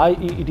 IED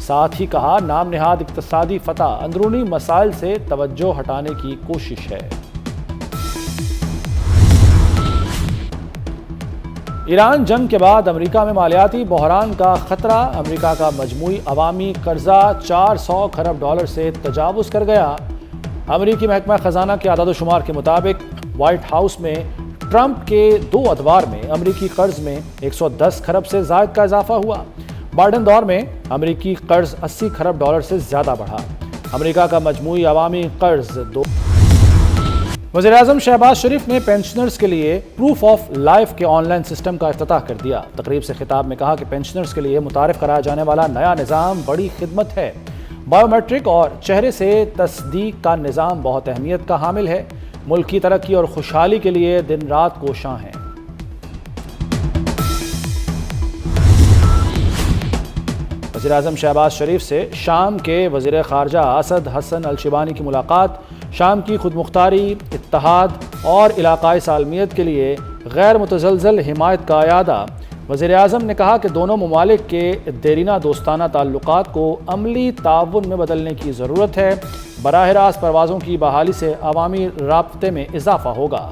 ساتھ ہی کہا نام نہاد اقتصادی فتح اندرونی مسائل سے توجہ ہٹانے کی کوشش ہے۔ ایران جنگ کے بعد امریکہ میں مالیاتی بحران کا خطرہ، امریکہ کا مجموعی عوامی قرضہ 400 کھرب ڈالر سے تجاوز کر گیا۔ امریکی محکمہ خزانہ کے اعداد و شمار کے مطابق وائٹ ہاؤس میں ٹرمپ کے 2 ادوار میں امریکی قرض میں 110 کھرب سے زائد کا اضافہ ہوا۔ بائیڈن دور میں امریکی قرض 80 کھرب ڈالر سے زیادہ بڑھا۔ امریکہ کا مجموعی عوامی قرض وزیر اعظم شہباز شریف نے پینشنرز کے لیے پروف آف لائف کے آن لائن سسٹم کا افتتاح کر دیا۔ تقریب سے خطاب میں کہا کہ پینشنرز کے لیے متعارف کرایا جانے والا نیا نظام بڑی خدمت ہے۔ بائیو میٹرک اور چہرے سے تصدیق کا نظام بہت اہمیت کا حامل ہے، ملک کی ترقی اور خوشحالی کے لیے دن رات کوشاں ہیں۔ وزیر اعظم شہباز شریف سے شام کے وزیر خارجہ اسد حسن الشیبانی کی ملاقات، شام کی خود مختاری، اتحاد اور علاقائی سالمیت کے لیے غیر متزلزل حمایت کا اعادہ۔ وزیر اعظم نے کہا کہ دونوں ممالک کے دیرینہ دوستانہ تعلقات کو عملی تعاون میں بدلنے کی ضرورت ہے۔ براہ راست پروازوں کی بحالی سے عوامی رابطے میں اضافہ ہوگا۔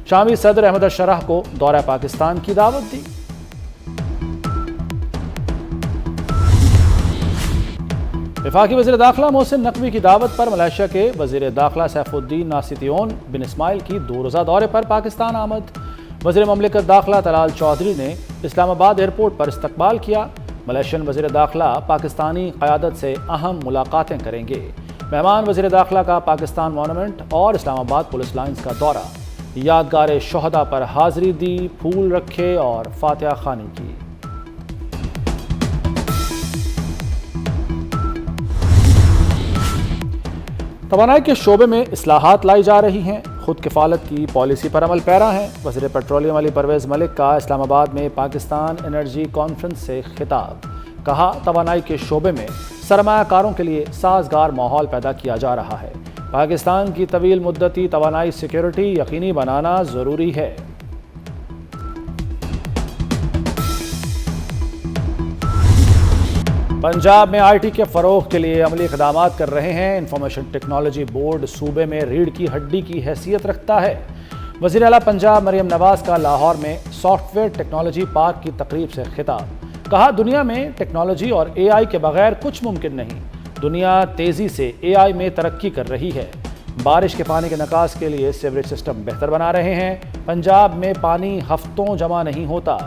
شامی صدر احمد الشرح کو دورہ پاکستان کی دعوت دی۔ وفاقی وزیر داخلہ محسن نقوی کی دعوت پر ملائیشیا کے وزیر داخلہ سیف الدین ناسیتیون بن اسماعیل کی 2 روزہ دورے پر پاکستان آمد۔ وزیر مملکت داخلہ طلال چودھری نے اسلام آباد ایئرپورٹ پر استقبال کیا۔ ملائیشین وزیر داخلہ پاکستانی قیادت سے اہم ملاقاتیں کریں گے۔ مہمان وزیر داخلہ کا پاکستان مونومنٹ اور اسلام آباد پولیس لائنز کا دورہ، یادگار شہداء پر حاضری دی، پھول رکھے اور فاتحہ خوانی کی۔ توانائی کے شعبے میں اصلاحات لائی جا رہی ہیں، خود کفالت کی پالیسی پر عمل پیرا ہیں۔ وزیر پیٹرولیم علی پرویز ملک کا اسلام آباد میں پاکستان انرجی کانفرنس سے خطاب، کہا توانائی کے شعبے میں سرمایہ کاروں کے لیے سازگار ماحول پیدا کیا جا رہا ہے۔ پاکستان کی طویل مدتی توانائی سیکیورٹی یقینی بنانا ضروری ہے۔ پنجاب میں آئی ٹی کے فروغ کے لیے عملی اقدامات کر رہے ہیں۔ انفارمیشن ٹیکنالوجی بورڈ صوبے میں ریڑھ کی ہڈی کی حیثیت رکھتا ہے۔ وزیر اعلیٰ پنجاب مریم نواز کا لاہور میں سافٹ ویئر ٹیکنالوجی پارک کی تقریب سے خطاب، کہا دنیا میں ٹیکنالوجی اور اے آئی کے بغیر کچھ ممکن نہیں۔ دنیا تیزی سے اے آئی میں ترقی کر رہی ہے۔ بارش کے پانی کے نکاس کے لیے سیوریج سسٹم بہتر بنا رہے ہیں۔ پنجاب میں پانی ہفتوں جمع نہیں ہوتا۔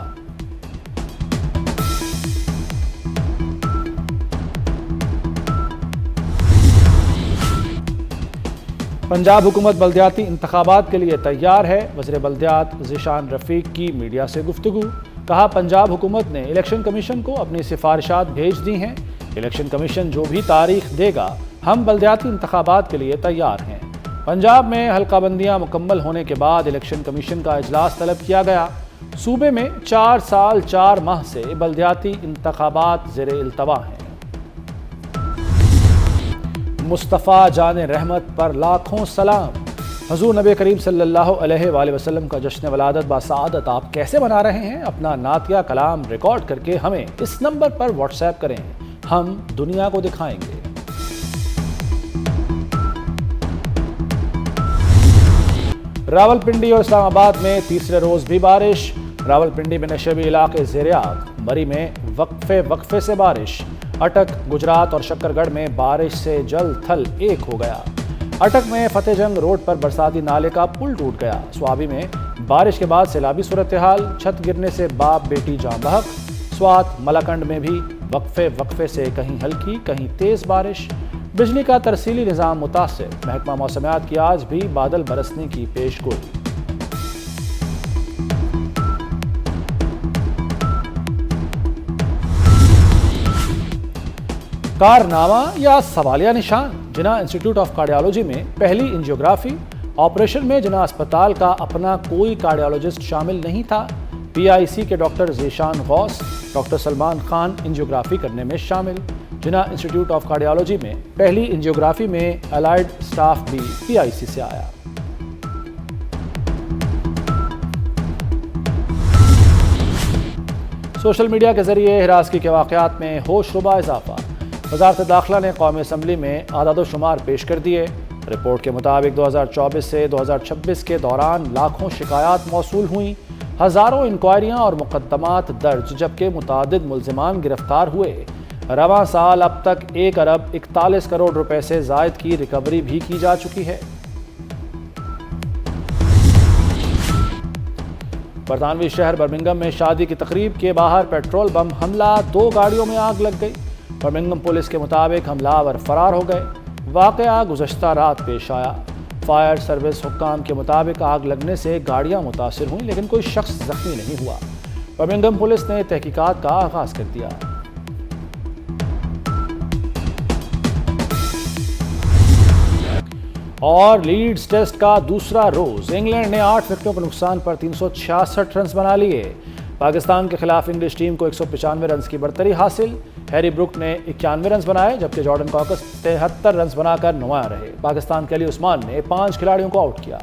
پنجاب حکومت بلدیاتی انتخابات کے لیے تیار ہے۔ وزیر بلدیات ذیشان رفیق کی میڈیا سے گفتگو، کہا پنجاب حکومت نے الیکشن کمیشن کو اپنی سفارشات بھیج دی ہیں۔ الیکشن کمیشن جو بھی تاریخ دے گا، ہم بلدیاتی انتخابات کے لیے تیار ہیں۔ پنجاب میں حلقہ بندیاں مکمل ہونے کے بعد الیکشن کمیشن کا اجلاس طلب کیا گیا۔ صوبے میں 4 سال 4 ماہ سے بلدیاتی انتخابات زیر التوا ہیں۔ مصطفیٰ جان رحمت پر لاکھوں سلام۔ حضور نبی کریم صلی اللہ علیہ وآلہ وسلم کا جشن ولادت باسعادت آپ کیسے منا رہے ہیں؟ اپنا نعتیہ کلام ریکارڈ کر کے ہمیں اس نمبر پر واٹس ایپ کریں، ہم دنیا کو دکھائیں گے۔ راولپنڈی اور اسلام آباد میں تیسرے روز بھی بارش۔ راولپنڈی میں نشیبی علاقے زیر آب، مری میں وقفے سے بارش۔ اٹک، گجرات اور شکر گڑھ میں بارش سے جل تھل ایک ہو گیا۔ اٹک میں فتح جنگ روڈ پر برساتی نالے کا پل ٹوٹ گیا۔ سوابی میں بارش کے بعد سیلابی صورتحال، چھت گرنے سے باپ بیٹی جاں بحق۔ سوات، ملاکنڈ میں بھی وقفے سے کہیں ہلکی کہیں تیز بارش۔ بجلی کا ترسیلی نظام متاثر، محکمہ موسمیات کی آج بھی بادل برسنے کی پیش گوئی۔ کارنامہ یا سوالیہ نشان، جناح انسٹیٹیوٹ آف کارڈیالوجی میں پہلی انجیوگرافی۔ آپریشن میں جناح اسپتال کا اپنا کوئی کارڈیالوجسٹ شامل نہیں تھا۔ پی آئی سی کے ڈاکٹر ذیشان غوث، ڈاکٹر سلمان خان انجیوگرافی کرنے میں شامل۔ جناح انسٹیٹیوٹ آف کارڈیالوجی میں پہلی انجیوگرافی میں الائیڈ سٹاف بھی پی آئی سی سے آیا۔ سوشل میڈیا کے ذریعے ہراسگی کے واقعات میں ہوش ربا اضافہ۔ وزارت داخلہ نے قومی اسمبلی میں اعداد و شمار پیش کر دیے۔ رپورٹ کے مطابق 2024 سے 2026 کے دوران لاکھوں شکایات موصول ہوئیں، ہزاروں انکوائریاں اور مقدمات درج، جبکہ متعدد ملزمان گرفتار ہوئے۔ رواں سال اب تک 1 ارب 41 کروڑ روپے سے زائد کی ریکوری بھی کی جا چکی ہے۔ برطانوی شہر برمنگھم میں شادی کی تقریب کے باہر پیٹرول بم حملہ، 2 گاڑیوں میں آگ لگ گئی۔ برمنگھم پولیس کے مطابق حملہ آور فرار ہو گئے۔ واقعہ گزشتہ رات پیش آیا۔ فائر سروس حکام کے مطابق آگ لگنے سے گاڑیاں متاثر ہوئیں، لیکن کوئی شخص زخمی نہیں ہوا۔ برمنگھم پولیس نے تحقیقات کا آغاز کر دیا۔ اور لیڈز ٹیسٹ کا دوسرا روز، انگلینڈ نے 8 وکٹوں کے نقصان پر 366 رنز بنا لیے۔ پاکستان کے خلاف انگلش ٹیم کو 195 رنز کی برتری حاصل۔ ہیری بروک نے 91 رنز بنائے، جبکہ جارڈن کاکس 73 رنز بنا کر نمایاں رہے۔ پاکستان کے علی عثمان نے 5 کھلاڑیوں کو آؤٹ کیا۔